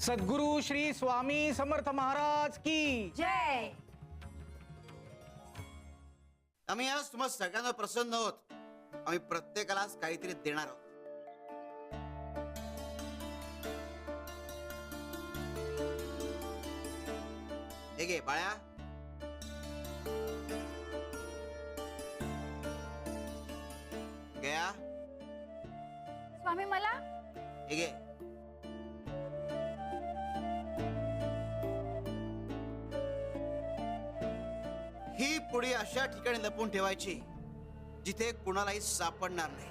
सद्गुरु श्री स्वामी समर्थ महाराज की जय। आम्ही आज तुम्हा सगळ्यांना प्रसन्न आहोत. आम्ही प्रत्येकाला काहीतरी देणार आहोत. हे घे बाळा. गया. स्वामी मला हे घे. ही पुडी अशा ठिकाणी लपवून ठेवायची जिथे कुणालाही सापडणार नाही.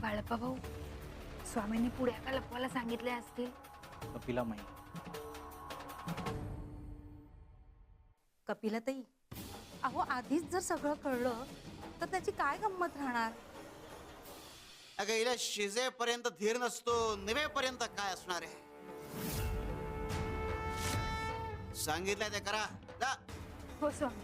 बाळप्पा भाऊ, स्वामींनी पुढ्या का लपवायला सांगितले असतील? कपिला माई. कपिलाताई, अहो आधीच जर सगळं कळलं तर त्याची काय गंमत राहणार? अगं हिला शिजेपर्यंत धीर नसतो, निवेपर्यंत काय असणार आहे. सांगितलंय ते करा. जा. हो स्वामी.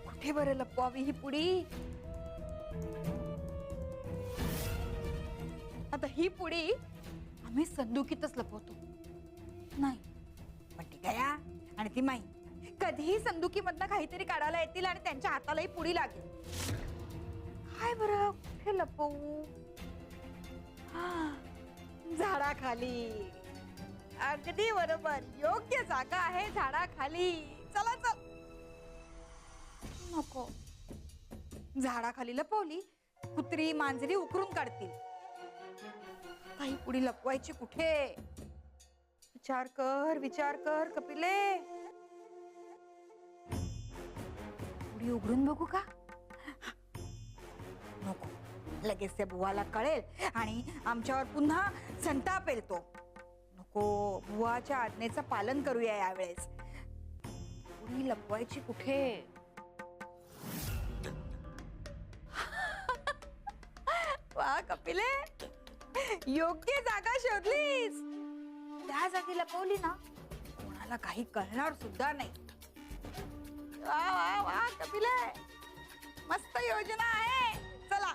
कुठे बरं लपवावी ही पुडी? आता ही पुडी आम्ही संदुकीतच लपवतो. नाही, पण ती गया आणि ती माई कधीही संदुकीमधनं काहीतरी काढायला येतील आणि त्यांच्या हातालाही पुडी लागेल. काय बरं कुठे लपवू? झाडाखाली. अगदी बरोबर, योग्य जागा आहे झाडाखाली. चला चल. नको, झाडाखाली लपवली कुत्री मांजरी उकरून काढतील. काही पुडी लपवायची कुठे? विचार कर कपिले. पुडी उघडून बघू का? नको, लगेच त्या बुवाला कळेल आणि आमच्यावर पुन्हा संताप येईल तो. नको, बुवाच्या आज्ञेचं पालन करूया यावेळेस. पुडी लपवायची कुठे? वा कपिले, योग्य जागा शोधलीस. त्या जागी लपवली ना, कोणाला काही कळणार सुद्धा नाही. वा वा वा कपिले, मस्त योजना आहे. चला,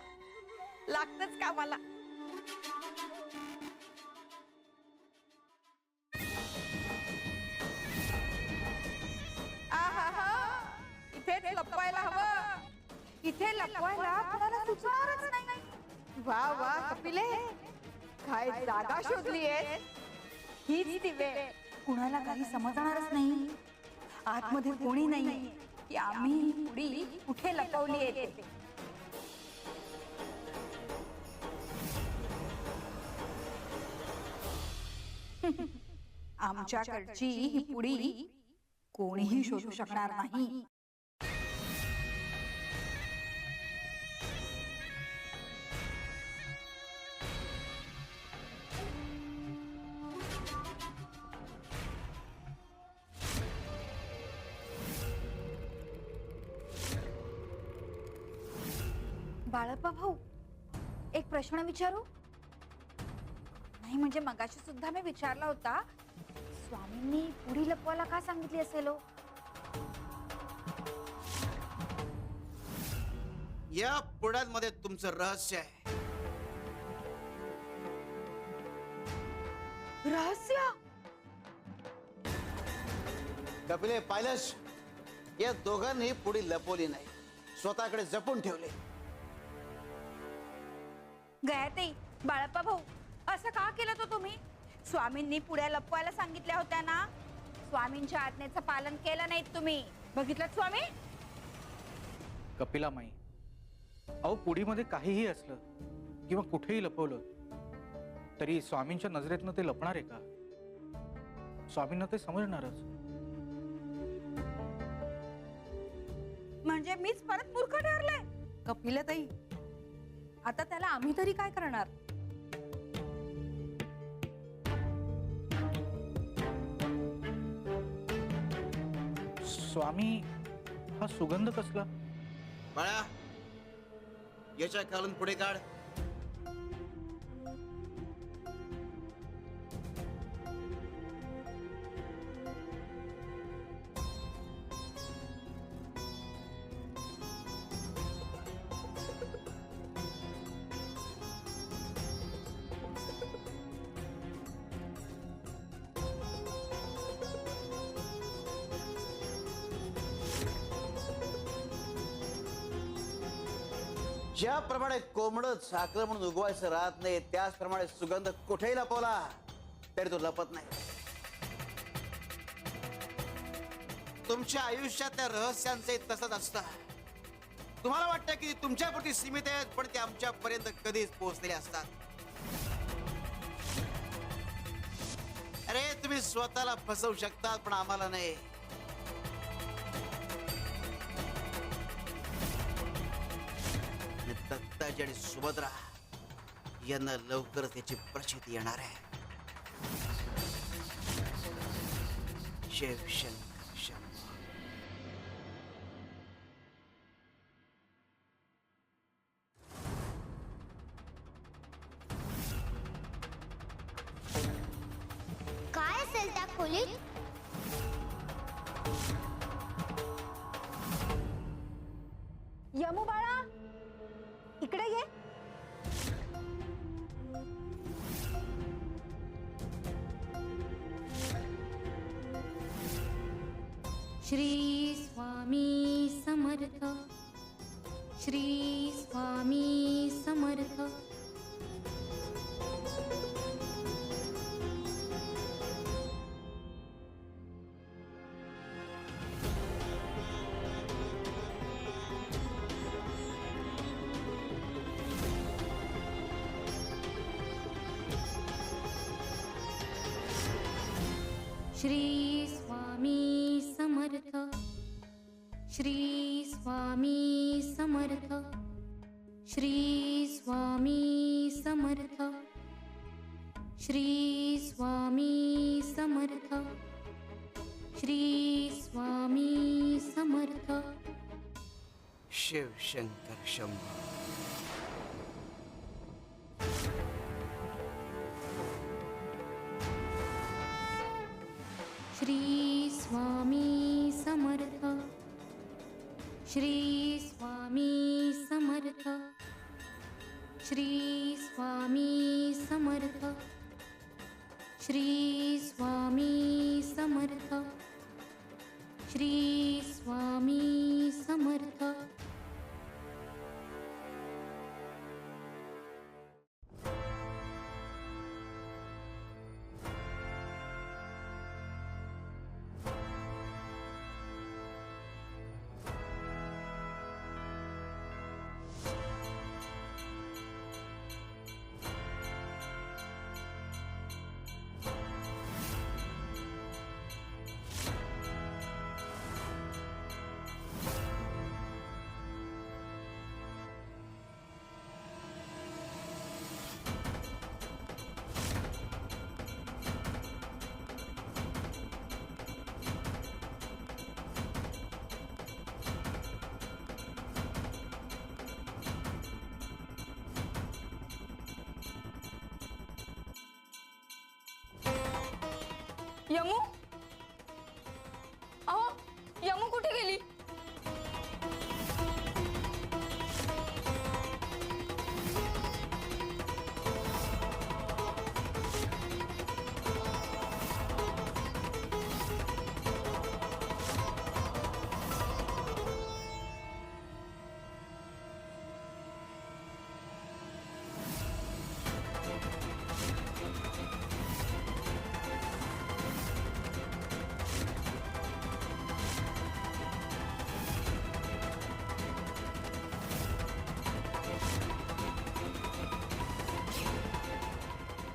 लागतच का मला. इथेच लपवायला हवं. इथे लपवायला कोणाला सुचणारच नाही. वा वा कपिले, काय जागा शोधली आहे. हीच ती वेळ. कुणाला काही समजणारच नाही. आतमध्ये कोणी नाही की आम्ही पुडी कुठे लपवली आहे ते. आमच्याकडची ही पुडी कोणीही शोधू शकणार नाही. बाळप्पा भाऊ, एक प्रश्न विचारू? नाही म्हणजे मगाशी सुद्धा मी विचारला होता. स्वामींनी पुडी लपवायला का सांगितली असेल हो? या पुड्यांमध्ये तुमचं रहस्य आहे. रहस्य? कपिले, पाहिलंस, या दोघांनी पुडी लपवली नाही, स्वतःकडे जपून ठेवले. गयाताई, बाळप्पा भाऊ, असं का केलं तो तुम्ही? स्वामींनी पुड्या लपवायला सांगितल्या होत्या ना. स्वामींच्या आज्ञेचं पालन केलं नाहीत तुम्ही. बघितलं स्वामी? कपिला माई, अहो पुडीमध्ये काहीही असलं किंवा कुठेही लपवलं तरी स्वामींच्या नजरेतनं ते लपणार आहे का? स्वामींना ते समजणारच. म्हणजे मीच परत मूर्ख ठरले? कपिलाताई, आता त्याला आम्ही तरी काय करणार? स्वामी, हा सुगंध कसला? बाळा, याच्या खालून पुढे काढ. ज्याप्रमाणे कोंबडं झाकलं म्हणून उगवायचं राहत नाही, त्याचप्रमाणे सुगंध कुठेही लपवला तरी तो लपत नाही. तुमच्या आयुष्यातल्या रहस्यांचे तसंच असतं. तुम्हाला वाटतं की तुमच्यापुरती सीमित आहेत, पण ते आमच्यापर्यंत कधीच पोहोचलेले असतात. अरे तुम्ही स्वतःला फसवू शकतात, पण आम्हाला नाही. दत्ताजी आणि सुभद्रा यांना लवकरच याची प्रचिती येणार आहे. शिव शंकर शंभो. काय असेल त्या खोलीत? यमू बाळा, इकडे ये. श्री स्वामी समर्थ. श्री स्वामी समर्थ. श्री स्वामी समर्थ. श्री स्वामी समर्थ. श्री स्वामी समर्थ. श्री स्वामी समर्थ. श्री स्वामी समर्थ. शिव शंकर शंभो. श्री स्वामी समर्थ. श्री स्वामी समर्थ. श्री स्वामी समर्थ. श्री स्वामी समर्थ. श्री स्वामी समर्थ. यमू, अहो यमू कुठे गेली?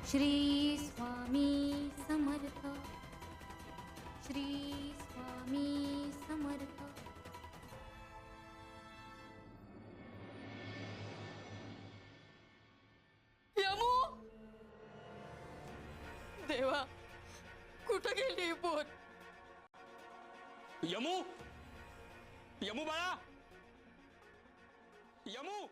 श्री स्वामी समर्थ. श्री स्वामी समर्थ. यमू, देवा कुठं गेली ही पोर? यमू, यमू बाळा, यमू.